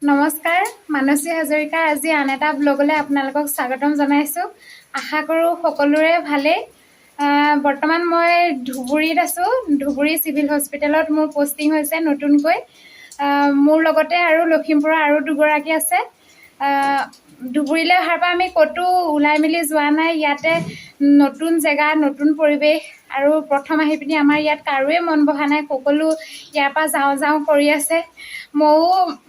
নমস্কাৰ, মানসী হাজৰিকাৰ আজি আন এটা ব্লগলৈ আপোনালোকক স্বাগতম জনাইছোঁ। আশা কৰোঁ সকলোৰে ভালেই। বৰ্তমান মই ধুবুৰীত আছোঁ। ধুবুৰী চিভিল হস্পিটেলত মোৰ পষ্টিং হৈছে নতুনকৈ। মোৰ লগতে আৰু লখিমপুৰৰ আৰু দুগৰাকী আছে। ধুবুৰীলৈ অহাৰ পৰা আমি ক'তো ওলাই মেলি যোৱা নাই। ইয়াতে নতুন জেগা, নতুন পৰিৱেশ আৰু প্ৰথম আহি পিনি আমাৰ ইয়াত কাৰোৱে মন বহা নাই। সকলো ইয়াৰ পৰা যাওঁ যাওঁ কৰি আছে।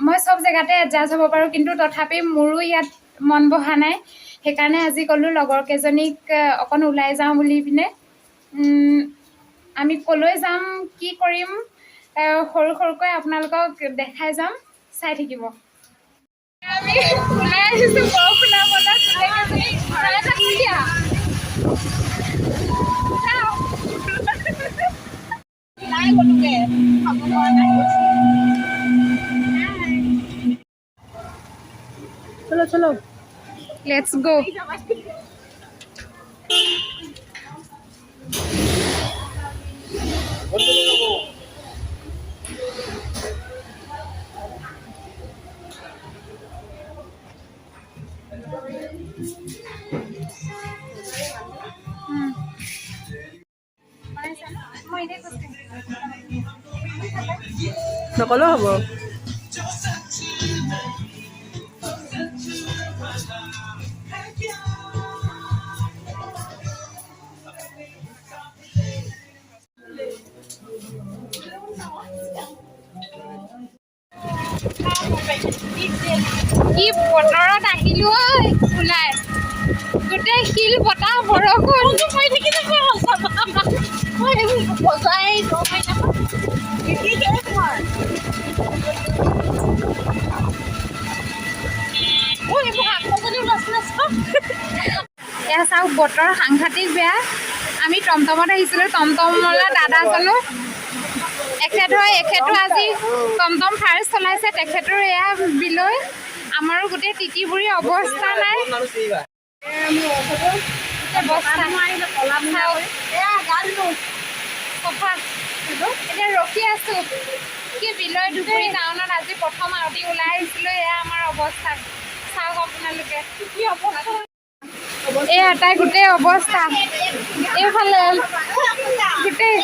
মই চব জেগাতে এডজাষ্ট হ'ব পাৰোঁ, কিন্তু তথাপি মোৰো ইয়াত মন বহা নাই। সেইকাৰণে আজি ক'লোঁ লগৰ কেইজনীক অকণ ওলাই যাওঁ বুলি পিনে। আমি ক'লৈ যাম, কি কৰিম, সৰু সৰুকৈ আপোনালোকক দেখাই যাম, চাই থাকিব। আমি ওলাই আহিছোঁ বৰষুণৰ বতৰত গোটেইকেইজনী ঘৰলৈ থাকি দিয়া। নাই গ'লোগে, খাব পৰা নাই। চলো চলো, লেটস গো। নকলেও হ'ব। কি বতৰত আহিলো ওলাই, গোটেই শিল বতাহ বৰষুণ মই থাকি এয়া চাওক, বতৰ সাংঘাতিক বেয়া। আমি টমটমত আহিছিলোঁ। টমটমলা দাদাজনো এখেতো আজি টমটম ফাৰ্ষ্ট চলাইছে। তেখেতৰ এয়া বিলৈ। আমাৰো গোটেই তিতিবুৰি অৱস্থা নাই। এতিয়া ৰখি আছো কি বিলৈ ধুবুৰী টাউনত আজি প্ৰথম আউটিং ওলাই আহিছিলোঁ। এয়া আমাৰ অৱস্থা চাওক আপোনালোকে। কি অৱস্থা, এই এটাই গোটেই অৱস্থা। এইফালে গোটেই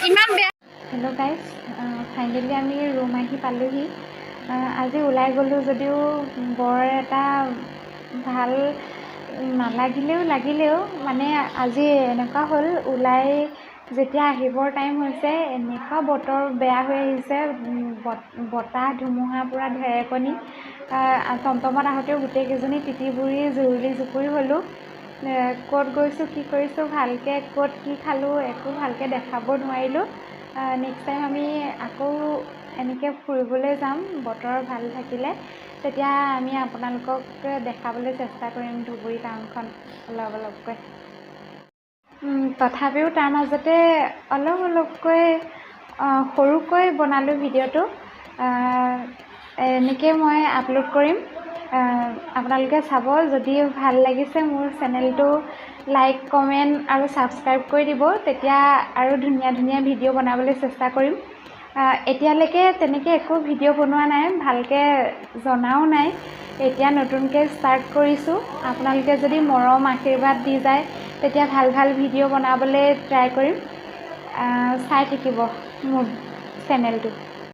ইমান বেয়া। হেল্ল' গাইজ, ফাইনেলি আমি ৰুম আহি পালোহি। আজি ওলাই গ'লোঁ যদিও বৰ এটা ভাল লাগিলেও মানে আজি এনেকুৱা হ'ল, ওলাই যেতিয়া আহিবৰ টাইম হৈছে এনেকুৱা বতৰ বেয়া হৈ আহিছে। বতাহ ধুমুহা পূৰা ঢেৰেকনি। টমটমত আহোঁতেও গোটেইকেইজনী তিতিবুৰি জুৰুলি জুপুৰি হ'লোঁ। ক'ত গৈছোঁ, কি কৰিছোঁ, ভালকৈ ক'ত কি খালোঁ একো ভালকৈ দেখাব নোৱাৰিলোঁ। নেক্সট টাইম আমি আকৌ এনেকৈ ফুৰিবলৈ যাম। বতৰ ভাল থাকিলে তেতিয়া আমি আপোনালোকক দেখাবলৈ চেষ্টা কৰিম ধুবুৰী টাউনখন অলপ অলপকৈ। তথাপিও তাৰ মাজতে অলপকৈ সৰুকৈ বনালোঁ ভিডিঅ'টো। এনেকৈ মই আপলোড কৰিম, আপোনালোকে চাব। যদি ভাল লাগিছে মোৰ চেনেলটো লাইক, কমেণ্ট আৰু ছাবস্ক্ৰাইব কৰি দিব। তেতিয়া আৰু ধুনীয়া ধুনীয়া ভিডিঅ' বনাবলৈ চেষ্টা কৰিম। এতিয়ালৈকে তেনেকৈ একো ভিডিঅ' বনোৱা নাই, ভালকৈ জনাও নাই। এতিয়া নতুনকৈ ষ্টাৰ্ট কৰিছোঁ। আপোনালোকে যদি মৰম আশীৰ্বাদ দি যায় তেতিয়া ভাল ভাল ভিডিঅ' বনাবলৈ ট্ৰাই কৰিম। চাই থাকিব মোৰ চেনেলটো।